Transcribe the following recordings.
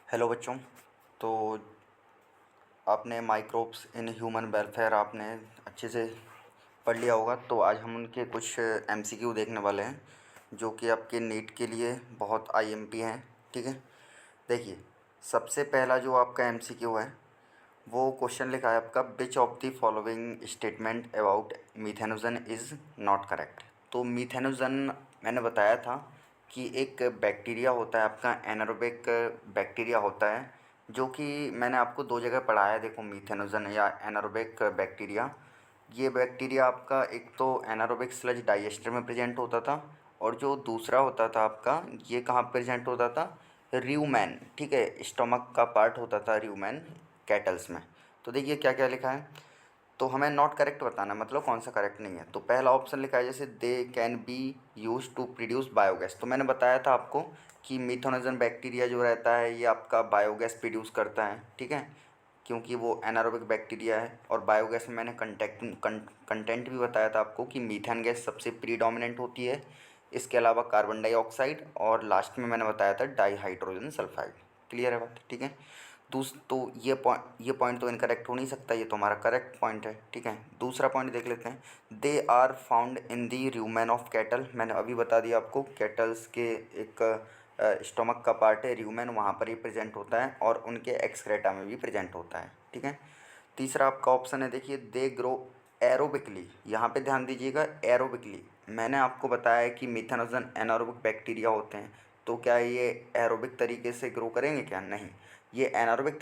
Hello बच्चों। तो आपने माइक्रोब्स इन ह्यूमन वेलफेयर आपने अच्छे से पढ़ लिया होगा। तो आज हम उनके कुछ एमसीक्यू देखने वाले हैं जो कि आपके नीट के लिए बहुत आईएमपी हैं। ठीक है, देखिए सबसे पहला जो आपका एमसीक्यू है वो क्वेश्चन लिखा है आपका, which of the following statement about methanogen is not correct. तो मीथेनोजन मैंने बताया था कि एक बैक्टीरिया होता है आपका, एनारोबिक बैक्टीरिया होता है, जो कि मैंने आपको दो जगह पढ़ाया है। देखो, मीथेनोजन या एनारोबिक बैक्टीरिया, ये बैक्टीरिया आपका एक तो एनारोबिक स्लज डाइजेस्टर में प्रेजेंट होता था, और जो दूसरा होता था आपका, ये कहाँ प्रेजेंट होता था, र्यूमैन। ठीक है, स्टोमक का पार्ट होता था र्यूमैन कैटल्स में। तो देखिए क्या क्या लिखा है, तो हमें नॉट करेक्ट बताना है, मतलब कौन सा करेक्ट नहीं है। तो पहला ऑप्शन लिखा है जैसे they can be use to produce biogas. तो मैंने बताया था आपको कि मीथोनोजन बैक्टीरिया जो रहता है ये आपका बायोगैस प्रोड्यूस करता है। ठीक है, क्योंकि वो एनारोबिक बैक्टीरिया है। और बायोगैस में मैंने कंटेंट भी बताया था आपको कि मीथेन गैस सबसे प्रीडोमिनेंट होती है, इसके अलावा कार्बन डाइऑक्साइड, और लास्ट में मैंने बताया था डाईहाइड्रोजन सल्फाइड। क्लियर है बात? ठीक है। तो ये पॉइंट तो इनकरेक्ट हो नहीं सकता, ये तो हमारा करेक्ट पॉइंट है। ठीक है, दूसरा पॉइंट देख लेते हैं। They are found in the rumen of cattle. मैंने अभी बता दिया आपको, कैटल्स के एक स्टोमक का पार्ट है र्यूमेन, वहाँ पर ही प्रेजेंट होता है, और उनके एक्सक्रेटा में भी प्रेजेंट होता है। ठीक है, तीसरा आपका ऑप्शन है, देखिए दे ग्रो एरोबिकली। यहाँ पे ध्यान दीजिएगा, एरोबिकली। मैंने आपको बताया है कि मिथेनोजन एनारोबिक बैक्टीरिया होते हैं, तो क्या ये एरोबिक तरीके से ग्रो करेंगे? क्या नहीं, ये एनारोबिक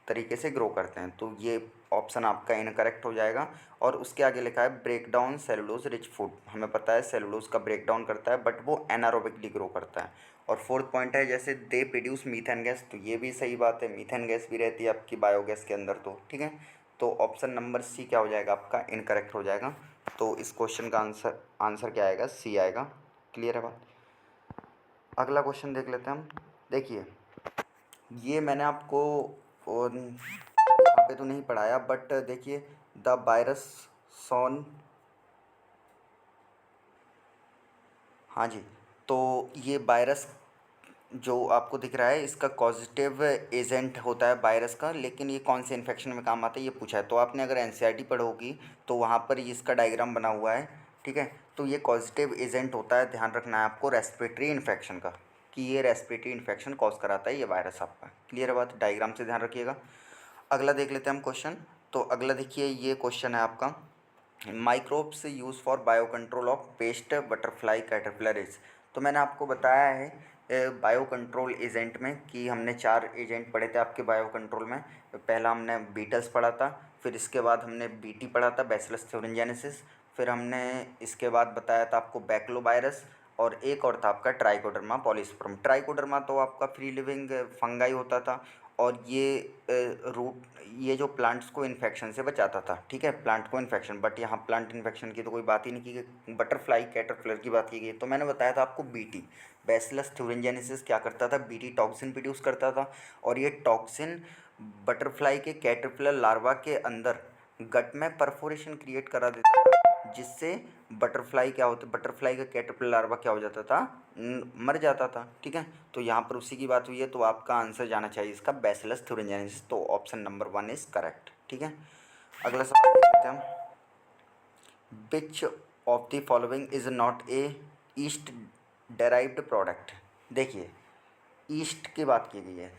तरीके से ग्रो करते हैं। तो ये ऑप्शन आपका इनकरेक्ट हो जाएगा। और उसके आगे लिखा है break down cellulose rich food. हमें पता है सेलुलोज का ब्रेक डाउन करता है, बट वो एनारोबिकली ग्रो करता है। और फोर्थ पॉइंट है जैसे दे प्रोड्यूस मीथेन गैस, तो ये भी सही बात है, मीथेन गैस भी रहती है आपकी बायोगैस के अंदर। तो ठीक है, तो ऑप्शन नंबर सी क्या हो जाएगा आपका, इनकरेक्ट हो जाएगा। तो इस क्वेश्चन का आंसर आंसर क्या आएगा, सी आएगा। क्लियर है बात? अगला क्वेश्चन देख लेते हैं हम। देखिए, ये मैंने आपको और यहाँ पे तो नहीं पढ़ाया, बट देखिए द वायरस सॉन, हाँ जी, तो ये वायरस जो आपको दिख रहा है इसका कॉजेटिव एजेंट होता है वायरस का, लेकिन ये कौन से इन्फेक्शन में काम आता है ये पूछा है। तो आपने अगर एनसीईआरटी पढ़ोगी तो वहाँ पर ये इसका डायग्राम बना हुआ है। ठीक है, तो ये कॉजेटिव एजेंट होता है, ध्यान रखना है आपको, रेस्पिरेटरी इन्फेक्शन का, कि ये रेस्पिरेटरी इन्फेक्शन कॉज कराता है ये वायरस आपका। क्लियर है बात? डायग्राम से ध्यान रखिएगा। अगला देख लेते हैं हम क्वेश्चन। तो अगला देखिए, ये क्वेश्चन है आपका, microbes use for bio control of pest butterfly caterpillars. तो मैंने आपको बताया है बायो कंट्रोल एजेंट में कि हमने 4 एजेंट पढ़े थे आपके बायो कंट्रोल में। पहला हमने बीटल्स पढ़ा था, फिर इसके बाद हमने बीटी पढ़ा था, बैसिलस thuringiensis। फिर हमने इसके बाद बताया था आपको बैक्लोवायरस, और एक और था आपका ट्राइकोडर्मा पॉलीस्पर्म। ट्राइकोडर्मा तो आपका फ्री लिविंग फंगाई होता था, और ये जो प्लांट्स को इन्फेक्शन से बचाता था। ठीक है, प्लांट को इन्फेक्शन, बट यहाँ प्लांट इन्फेक्शन की तो कोई बात ही नहीं की गई, बटरफ्लाई कैटरपिलर की बात की गई। तो मैंने बताया था आपको बीटी, बैसिलस thuringiensis क्या करता था, बीटी टॉक्सिन प्रोड्यूस करता था, और ये टॉक्सिन बटरफ्लाई के कैटरपिलर लार्वा के अंदर गट में परफोरेशन क्रिएट करा देता था, जिससे बटरफ्लाई क्या होता, बटरफ्लाई का कैटरपिलर लार्वा क्या हो जाता था, मर जाता था। ठीक है, तो यहाँ पर उसी की बात हुई है, तो आपका आंसर जाना चाहिए इसका बैसिलस thuringiensis। तो ऑप्शन नंबर 1 इज करेक्ट। ठीक है, अगला सवाल देख लेते हैं हम। विच of the following is not a east derived product. देखिए, ईस्ट की बात की गई है,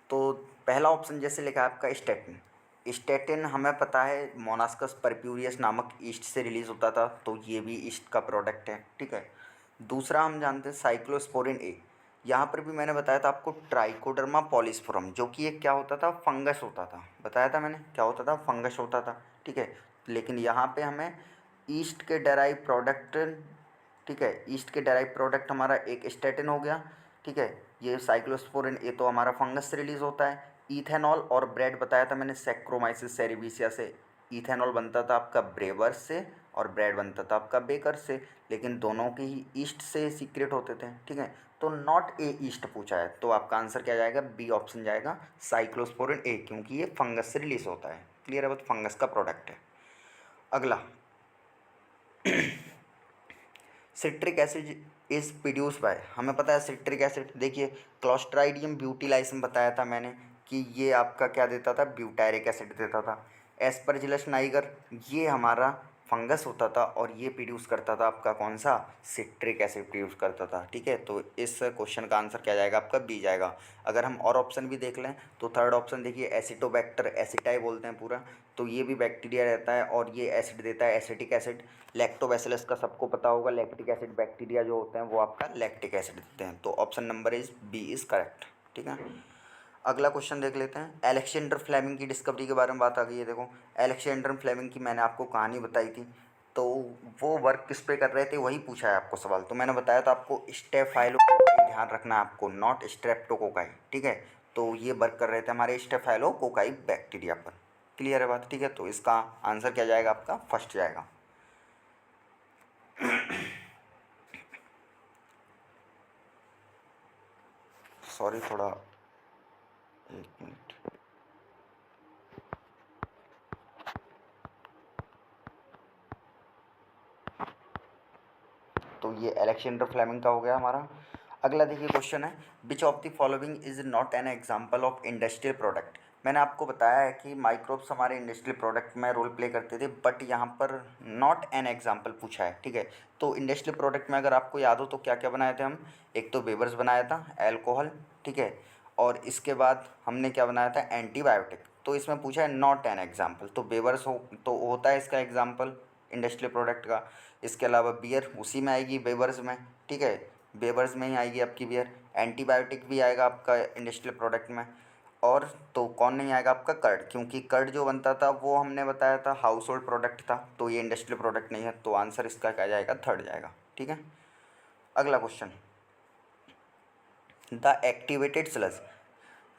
तो पहला ऑप्शन जैसे लिखा है आपका स्टेटिन। स्टेटिन हमें पता है मोनास्कस परप्यूरियस नामक ईस्ट से रिलीज होता था, तो ये भी ईस्ट का प्रोडक्ट है। ठीक है, दूसरा हम जानते हैं साइक्लोस्पोरिन ए। यहाँ पर भी मैंने बताया था आपको ट्राइकोडर्मा पॉलीस्फोरम, जो कि एक क्या होता था, फंगस होता था। बताया था मैंने, क्या होता था, फंगस होता था। ठीक है, लेकिन यहाँ पे हमें ईस्ट के डेराइव प्रोडक्ट, ठीक है, ईस्ट के डेराइव प्रोडक्ट हमारा एक स्टेटिन हो गया। ठीक है, ये साइक्लोस्पोरिन ये तो हमारा फंगस से रिलीज होता है। इथेनॉल और ब्रेड बताया था मैंने, सेक्रोमाइसिस सेरेविसिया से इथेनॉल बनता था आपका ब्रेवर्स से, और ब्रेड बनता था आपका बेकर से, लेकिन दोनों के ही ईस्ट से सीक्रेट होते थे। ठीक है, तो नॉट ए ईस्ट पूछा है, तो आपका आंसर क्या जाएगा, बी ऑप्शन जाएगा, साइक्लोस्पोरिन ए, क्योंकि ये फंगस से रिलीज होता है। क्लियर है बात? फंगस का प्रोडक्ट है। अगला, citric acid is produce by, हमें पता है सिट्रिक एसिड। देखिए क्लोस्ट्राइडियम ब्यूटिलाइसिस बताया था मैंने कि ये आपका क्या देता था, ब्यूटायरिक एसिड देता था। एस्परजिलस नाइगर ये हमारा फंगस होता था और ये प्रोड्यूस करता था आपका कौन सा, सिट्रिक एसिड प्रोड्यूस करता था। ठीक है, तो इस क्वेश्चन का आंसर क्या जाएगा आपका, बी जाएगा। अगर हम और ऑप्शन भी देख लें तो थर्ड ऑप्शन देखिए, एसिटोबैक्टर एसिटाई बोलते हैं पूरा, तो ये भी बैक्टीरिया रहता है और ये एसिड देता है एसिटिक एसिड। लैक्टोबैसिलस का सबको पता होगा, लैक्टिक एसिड बैक्टीरिया जो होते हैं वो आपका लैक्टिक एसिड देते हैं। तो option number is B is correct. ठीक है, अगला क्वेश्चन देख लेते हैं। एलेक्जेंडर फ्लेमिंग की डिस्कवरी के बारे में बात आ गई है। देखो एलेक्जेंडर फ्लेमिंग की मैंने आपको कहानी बताई थी, तो वो वर्क किस पे कर रहे थे वही पूछा है आपको सवाल। तो मैंने बताया था आपको स्टेफाइलोकोकाई ध्यान रखना है आपको, नॉट स्ट्रेप्टोकोकाई। ठीक है, तो ये वर्क कर रहे थे हमारे स्टेफाइलोकोकाई बैक्टीरिया पर। क्लियर है बात। ठीक है, तो इसका आंसर क्या जाएगा आपका, फर्स्ट जाएगा। सॉरी थोड़ा, एक मिनट। तो ये एलेक्जेंडर फ्लेमिंग का हो गया हमारा। अगला देखिए क्वेश्चन है, विच of the following is not an example of industrial product. मैंने आपको बताया है कि माइक्रोब्स हमारे इंडस्ट्रियल प्रोडक्ट में रोल प्ले करते थे, बट यहाँ पर नॉट एन एग्जाम्पल पूछा है। ठीक है, तो इंडस्ट्रियल प्रोडक्ट में अगर आपको याद हो तो क्या क्या बनाए थे हम, एक तो वेवर्स बनाया था, एल्कोहल। ठीक है, और इसके बाद हमने क्या बनाया था, एंटीबायोटिक। तो इसमें पूछा है नॉट एन एग्जाम्पल, तो वेवर्स हो तो होता है इसका एग्जाम्पल इंडस्ट्रियल प्रोडक्ट का। इसके अलावा बियर उसी में आएगी, वेवर्स में। ठीक है, वेवर्स में ही आएगी आपकी बियर। एंटीबायोटिक भी आएगा आपका इंडस्ट्रियल प्रोडक्ट में। और तो कौन नहीं आएगा आपका, कर्ड, क्योंकि कर्ड जो बनता था वो हमने बताया था हाउस होल्ड प्रोडक्ट था, तो ये इंडस्ट्रियल प्रोडक्ट नहीं है। तो आंसर इसका क्या जाएगा, थर्ड जाएगा। ठीक है, अगला क्वेश्चन, द एक्टिवेटेड स्लज।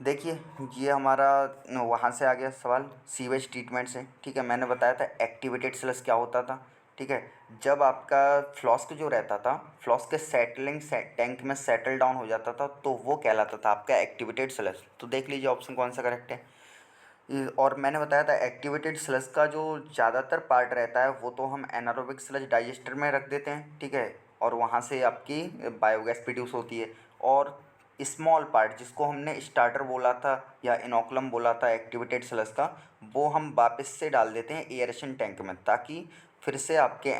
देखिए ये हमारा वहाँ से आ गया सवाल, सीवेज ट्रीटमेंट से। ठीक है, मैंने बताया था एक्टिवेटेड स्लस क्या होता था। ठीक है, जब आपका फ्लॉस्क जो रहता था, फ्लॉस्क के सेटलिंग टैंक में सेटल डाउन हो जाता था, तो वो कहलाता था आपका एक्टिवेटेड स्लस। तो देख लीजिए ऑप्शन कौन सा करेक्ट है। और मैंने बताया था एक्टिवेटेड स्लज का जो ज़्यादातर पार्ट रहता है वो तो हम एनारोबिक स्लज डाइजेस्टर में रख देते हैं। ठीक है, और वहाँ से आपकी बायोगैस प्रोड्यूस होती है। और स्मॉल पार्ट जिसको हमने स्टार्टर बोला था या इनोकुलम बोला था एक्टिवेटेड स्लज का, वो हम वापस से डाल देते हैं एयरेशन टैंक में, ताकि फिर से आपके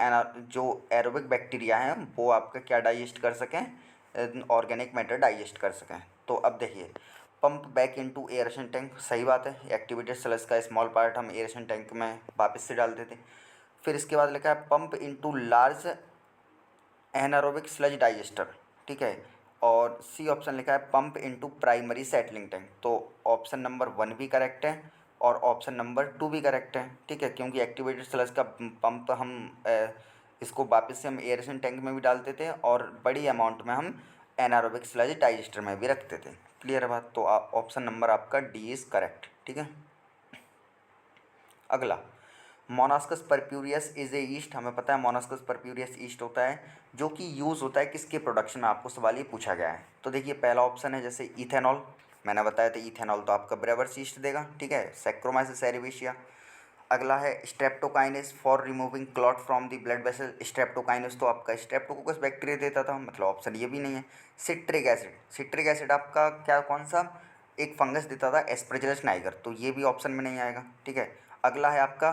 जो एरोबिक बैक्टीरिया हैं वो आपका क्या डाइजेस्ट कर सकें, ऑर्गेनिक मैटर डाइजेस्ट कर सकें। तो अब देखिए, pump back into aeration tank, सही बात है, एक्टिवेटेड स्लज का स्मॉल पार्ट हम एयरेशन टैंक में वापस से डाल देते। फिर इसके बाद लिखा है pump into large anaerobic sludge digester. ठीक है, और सी ऑप्शन लिखा है pump into primary settling tank. तो ऑप्शन नंबर 1 भी करेक्ट है और ऑप्शन नंबर 2 भी करेक्ट है। ठीक है, क्योंकि एक्टिवेटेड स्लज का पंप हम इसको वापस से हम एयरेशन टैंक में भी डालते थे और बड़ी अमाउंट में हम एनारोबिक स्लज डाइजेस्टर में भी रखते थे। क्लियर है बात। तो ऑप्शन नंबर आपका डी इज़ करेक्ट। ठीक है, अगला, Monascus purpureus is a east. हमें पता है मोनास्कस परप्यूरियस ईस्ट होता है, जो कि यूज़ होता है किसके प्रोडक्शन में, आपको सवाल ये पूछा गया है। तो देखिए पहला ऑप्शन है जैसे इथेनॉल, मैंने बताया था इथेनॉल तो आपका ब्रेवर्स ईस्ट देगा। ठीक है, सैक्रोमाइसिस सेरेविशिया। अगला है streptokinase for removing clot from the blood vessel. Streptokinase तो आपका स्ट्रेप्टोकोकस बैक्टीरिया देता था, मतलब ऑप्शन ये भी नहीं है। सिट्रिक एसिड, सिट्रिक एसिड आपका क्या कौन सा, एक फंगस देता था एस्परजिलस नाइगर, तो ये भी ऑप्शन में नहीं आएगा। ठीक है, अगला है आपका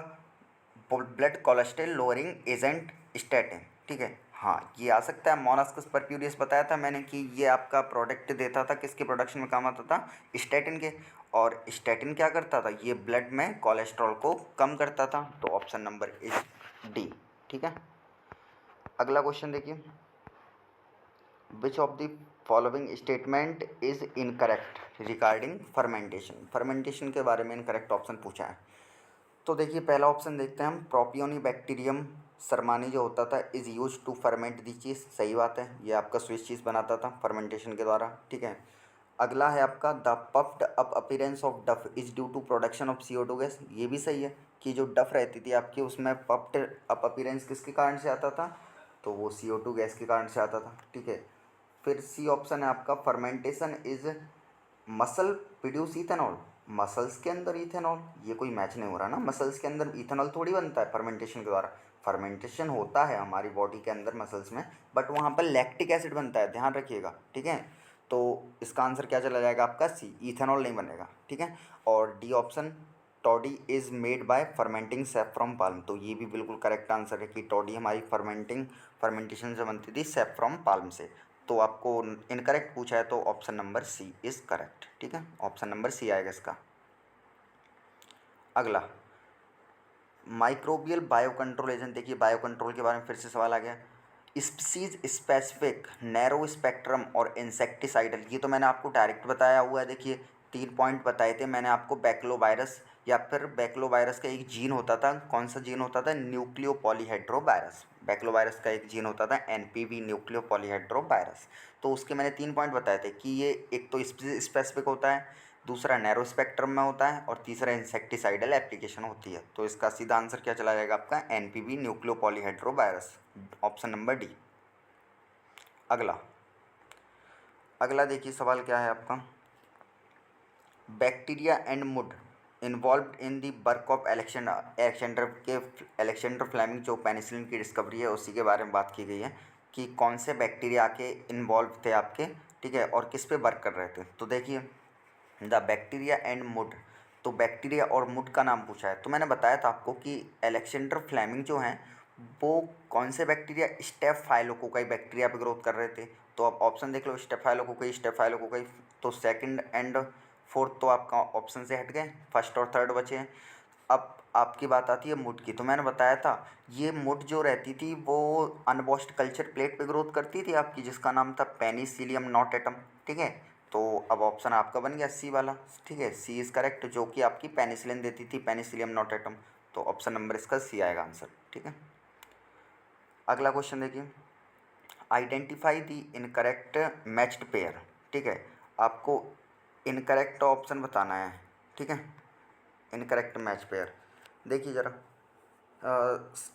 blood cholesterol lowering agent statin. ठीक है, हाँ ये आ सकता है। मोनास्कस परप्यूरियस बताया था मैंने कि ये आपका प्रोडक्ट देता था, किसके प्रोडक्शन में काम आता था, स्टैटिन के। और स्टैटिन क्या करता था, ये ब्लड में कोलेस्ट्रॉल को कम करता था। तो ऑप्शन नंबर इज डी। ठीक है, अगला क्वेश्चन देखिए, विच of the following statement is incorrect regarding fermentation. Fermentation के बारे में इनकरेक्ट ऑप्शन पूछा है। तो देखिए पहला ऑप्शन देखते हैं हम, प्रोपियोनी बैक्टीरियम सरमानी जो होता था इज़ यूज टू फर्मेंट दी चीज़। सही बात है, ये आपका स्विच चीज़ बनाता था फर्मेंटेशन के द्वारा। ठीक है, अगला है आपका the puffed up appearance of dough is due to production of CO2 gas. ये भी सही है कि जो डफ रहती थी आपकी उसमें पफ्ड अप अपीरेंस किसके कारण से आता था, तो वो CO2 गैस के कारण से आता था। ठीक है, फिर सी ऑप्शन है आपका fermentation is muscle produce ethanol. Muscles के अंदर इथेनॉल, ये कोई मैच नहीं हो रहा ना, मसल्स के अंदर इथेनॉल थोड़ी बनता है फर्मेंटेशन के द्वारा। फर्मेंटेशन होता है हमारी बॉडी के अंदर मसल्स में, बट वहाँ पर लैक्टिक एसिड बनता है, ध्यान रखिएगा, ठीक है। तो इसका आंसर क्या चला जाएगा आपका? सी, इथेनॉल नहीं बनेगा, ठीक है। और D option, toddy is made by fermenting sap from palm, तो ये भी बिल्कुल करेक्ट आंसर है कि टॉडी हमारी फर्मेंटेशन से बनती थी सेफ्रॉम पाल्म से। तो आपको इनकरेक्ट पूछा है तो option number C is correct, ठीक है, ऑप्शन नंबर सी आएगा इसका। अगला, माइक्रोबियल बायो कंट्रोल एजेंट, देखिए बायो कंट्रोल के बारे में फिर से सवाल आ गया। स्पीसीज स्पेसिफिक, नैरो स्पेक्ट्रम और इंसेक्टिसाइडल, ये तो मैंने आपको डायरेक्ट बताया हुआ है। देखिए 3 पॉइंट बताए थे मैंने आपको, बैक्लोवायरस या फिर बैक्लोवायरस का एक जीन होता था, कौन सा जीन होता था? न्यूक्लियो पॉलीहेड्रोवायरस। बैक्लोवायरस का एक जीन होता था एनपीवी, न्यूक्लियो पॉलीहेड्रोवायरस। तो उसके मैंने 3 पॉइंट बताए थे कि ये एक तो स्पेसिफिक होता है, दूसरा नैरो स्पेक्ट्रम में होता है, और तीसरा इंसेक्टिसाइडल एप्लीकेशन होती है। तो इसका सीधा आंसर क्या चला जाएगा आपका? NPV, nucleopolyhedrovirus, option number D. अगला देखिए सवाल क्या है आपका। Bacteria and would involved in the work of Alexander Fleming, जो पेनिसिलिन की डिस्कवरी है उसी के बारे में बात की गई है कि कौन से बैक्टीरिया के इन्वॉल्व थे आपके, ठीक है, और किस पे वर्क कर रहे थे। तो देखिए द बैक्टीरिया एंड मुड, तो बैक्टीरिया और मुड का नाम पूछा है। तो मैंने बताया था आपको कि एलेक्जेंडर फ्लेमिंग जो हैं वो कौन से बैक्टीरिया, स्टेफाइलोकोकाई बैक्टीरिया पे ग्रोथ कर रहे थे। तो आप ऑप्शन देख लो, स्टेफाइलोकोकाई। तो सेकंड एंड फोर्थ तो आपका ऑप्शन से हट गए, फर्स्ट और थर्ड बचे हैं। अब आपकी बात आती है मुड की, तो मैंने बताया था ये मुड जो रहती थी वो अनवॉश्ड कल्चर प्लेट पे ग्रोथ करती थी आपकी, जिसका नाम था पेनिसिलियम नोटेटम, ठीक है। तो अब ऑप्शन आपका बन गया सी वाला, ठीक है, सी इज़ करेक्ट, जो कि आपकी पेनिसिलिन देती थी, पेनिसिलियम नोटेटम। तो ऑप्शन नंबर इसका सी आएगा आंसर, ठीक है। अगला क्वेश्चन देखिए, identify the incorrect matched pair, ठीक है, आपको इनकरेक्ट ऑप्शन बताना है, ठीक है, इनकरेक्ट मैच पेयर। देखिए ज़रा,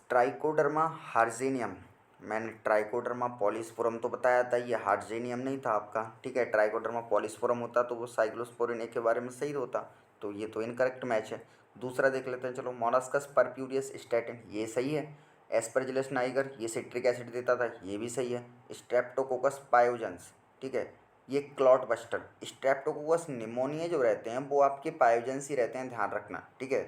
ट्राइकोडर्मा हार्जेनियम, मैंने ट्राइकोडर्मा पॉलीस्पोरम तो बताया था, ये हार्जेनियम नहीं था आपका, ठीक है। ट्राइकोडर्मा पॉलीस्पोरम होता तो वो साइक्लोस्पोरिन ए के बारे में सही होता, तो ये तो इनकरेक्ट मैच है। दूसरा देख लेते हैं, चलो, मोनास्कस परप्यूरियस स्टैटिन, ये सही है। एस्परजिलस नाइगर, ये सिट्रिक एसिड देता था, ये भी सही है। स्ट्रेप्टोकोकस पायोजेंस, ठीक है, ये क्लॉट बस्टर। स्ट्रेप्टोकोकस निमोनिया जो रहते हैं वो आपके पायोजेंस ही रहते हैं, ध्यान रखना, ठीक है।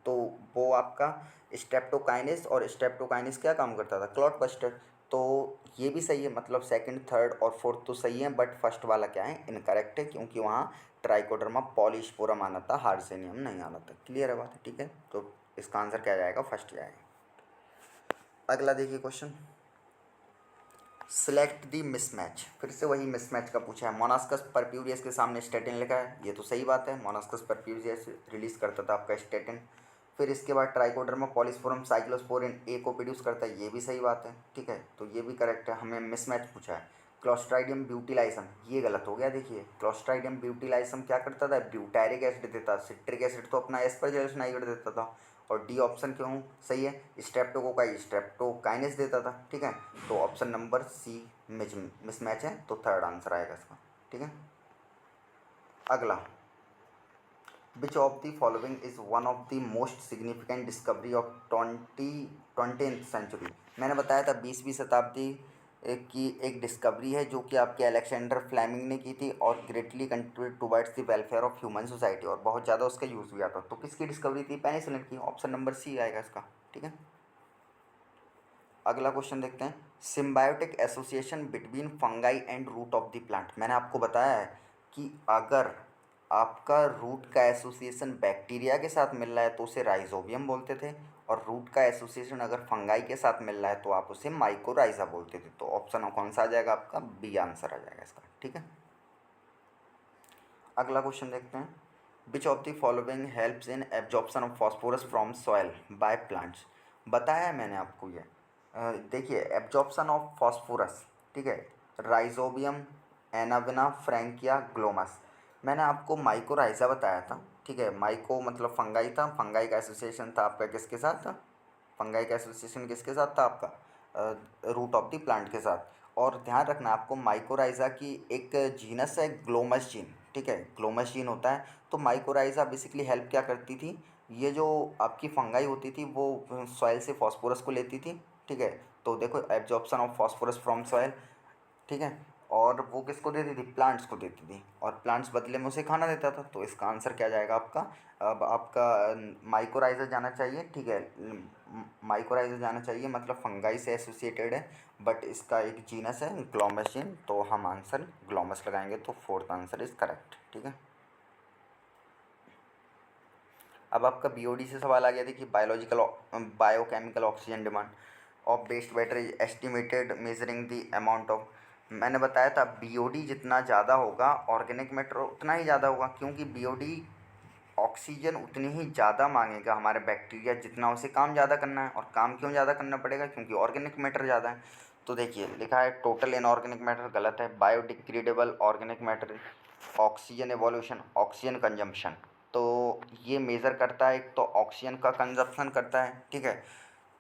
तो वो आपका स्ट्रेप्टोकाइनेस, और स्ट्रेप्टोकाइनेस क्या काम करता था? Clot buster. तो ये भी सही है, मतलब सेकंड, थर्ड और फोर्थ तो सही है, बट फर्स्ट वाला क्या है? इनकरेक्ट है, क्योंकि वहाँ ट्राइकोडर्मा पॉलीस्पोरम आना था, हार्जेनियम नहीं आना था। क्लियर है बात है, ठीक है। तो इसका आंसर क्या जाएगा? फर्स्ट जाएगा। अगला देखिए क्वेश्चन, सिलेक्ट दी मिसमैच, फिर से वही मिसमैच का पूछा है। मोनास्कस परप्यूरियस के सामने स्टेटिन लिखा है, ये तो सही बात है, मोनास्कस परप्यूरियस रिलीज करता था आपका स्टेटिन। फिर इसके बाद ट्राइकोडर्मा पॉलीस्पोरम साइक्लोस्पोरिन ए को प्रोड्यूस करता है, ये भी सही बात है, ठीक है, तो ये भी करेक्ट है। हमें मिसमैच पूछा है। क्लोस्ट्राइडियम ब्यूटिलाइसम, ये गलत हो गया। देखिए क्लोस्ट्राइडियम ब्यूटिलाइसम क्या करता था? ब्यूटायरिक एसिड देता, सिट्रिक एसिड तो अपना एस्परजिलस नाइगर देता था। और डी ऑप्शन क्यों सही है? स्ट्रेप्टोकाइनेस देता था, ठीक है। तो ऑप्शन नंबर सी मिसमैच है, तो थर्ड आंसर आएगा इसका, ठीक है। अगला, which of the following is one of the most significant discovery of 20th century. मैंने बताया था 20वीं शताब्दी की एक डिस्कवरी है जो कि आपके अलेक्जेंडर फ्लेमिंग ने की थी, और greatly contribute towards the welfare of human society, और बहुत ज़्यादा उसका यूज़ हुआ था। तो किसकी डिस्कवरी थी? पेनिसिलिन की, ऑप्शन नंबर सी आएगा इसका, ठीक है। अगला क्वेश्चन देखते हैं, symbiotic association between fungi and root of the plant. मैंने आपको बताया है कि अगर आपका रूट का एसोसिएशन बैक्टीरिया के साथ मिल रहा है तो उसे राइजोबियम बोलते थे, और रूट का एसोसिएशन अगर फंगाई के साथ मिल रहा है तो आप उसे माइकोराइजा बोलते थे। तो ऑप्शन कौन सा आ जाएगा आपका? बी आंसर आ जाएगा इसका, ठीक है। अगला क्वेश्चन देखते हैं, विच of the following helps in absorption of phosphorus from soil by plants. बताया है मैंने आपको ये, देखिए एब्जॉर्प्शन ऑफ फॉस्फोरस, ठीक है, राइजोबियम, एनाविना, फ्रैंकिया, ग्लोमस। मैंने आपको माइकोराइजा बताया था, ठीक है। माइको मतलब फंगाई था, फंगाई का एसोसिएशन था आपका किसके साथ? फंगाई का एसोसिएशन किसके साथ था आपका? रूट ऑफ द प्लांट के साथ। और ध्यान रखना आपको, माइकोराइजा की एक जीनस है ग्लोमस जीन, ठीक है, ग्लोमस जीन होता है। तो माइकोराइजा बेसिकली हेल्प क्या करती थी? ये जो आपकी फंगाई होती थी वो सॉइल से फास्फोरस को लेती थी, ठीक है। तो देखो absorption of phosphorus from soil, ठीक है। और वो किसको देती थी, प्लांट्स को देती थी, और प्लांट्स बदले में उसे खाना देता था। तो इसका आंसर क्या जाएगा आपका, अब आपका माइकोराइजा जाना चाहिए, ठीक है। माइकोराइजा जाना चाहिए, मतलब फंगाई से एसोसिएटेड है, बट इसका एक जीनस है ग्लोमेशिन, तो हम आंसर ग्लोमस लगाएंगे, तो फोर्थ आंसर इज करेक्ट, ठीक है। अब आपका बीओडी से सवाल आ गया, देखिए biological biochemical oxygen demand of waste water is estimated measuring the amount of. मैंने बताया था बीओडी जितना ज़्यादा होगा ऑर्गेनिक मैटर उतना ही ज़्यादा होगा, क्योंकि बीओडी ऑक्सीजन उतनी ही ज़्यादा मांगेगा हमारे बैक्टीरिया जितना उसे काम ज़्यादा करना है। और काम क्यों ज़्यादा करना पड़ेगा, क्योंकि ऑर्गेनिक मैटर ज़्यादा है। तो देखिए लिखा है टोटल इनऑर्गेनिक मैटर, गलत है। Biodegradable organic matter, oxygen evolution, oxygen consumption. तो ये मेज़र करता है, एक तो ऑक्सीजन का कंजप्शन करता है, ठीक है।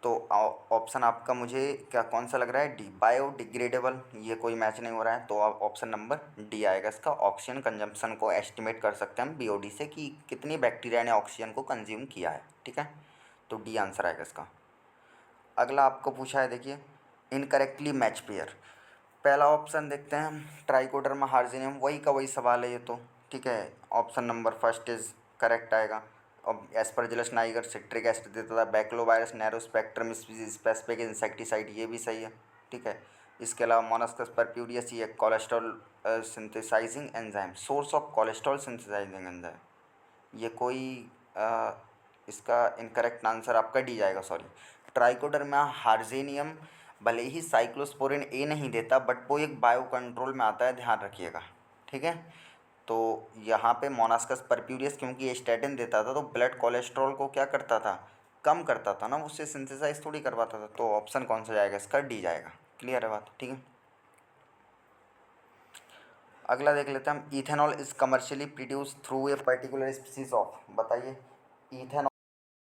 तो ऑप्शन आपका मुझे क्या कौन सा लग रहा है, डी बायोडिग्रेडेबल, ये कोई मैच नहीं हो रहा है, तो ऑप्शन नंबर डी आएगा इसका। ऑक्सीजन कंजम्पशन को एस्टिमेट कर सकते हैं हम बीओडी से कि कितनी बैक्टीरिया ने ऑक्सीजन को कंज्यूम किया है, ठीक है। तो डी आंसर आएगा इसका। अगला आपको पूछा है, देखिए इनकरेक्टली मैच पेयर। पहला ऑप्शन देखते हैं हम, ट्राइकोडर्मा हार्जिनियम, वही का वही सवाल है ये तो, ठीक है। Option number first is correct आएगा। अब एस्परजिलस नाइगर सिट्रिक एसिड देता था, बैक्लोवायरस नैरो स्पेक्ट्रम स्पेसिफिक इंसेक्टिसाइड, ये भी सही है, ठीक है। इसके अलावा मोनास्कस परप्यूरियस, ये cholesterol synthesising enzyme, source of cholesterol synthesising enzyme, ये कोई अ, इसका इनकरेक्ट आंसर आपका डी जाएगा, सॉरी। ट्राइकोडर्मा हार्जेनियम भले ही साइक्लोस्पोरिन ए नहीं देता, बट वो एक बायो कंट्रोल में आता है, ध्यान रखिएगा, ठीक है। तो यहाँ पे मोनास्कस परप्यूरियस क्योंकि ये स्टैटिन देता था, तो ब्लड कोलेस्ट्रॉल को क्या करता था, कम करता था ना, उससे सिंथेसाइज थोड़ी करवाता था। तो ऑप्शन कौन सा जाएगा इसका, डी जाएगा। क्लियर है बात, ठीक है। अगला देख लेते हैं हम, ethanol is commercially produce through a particular species of, बताइए इथेनॉल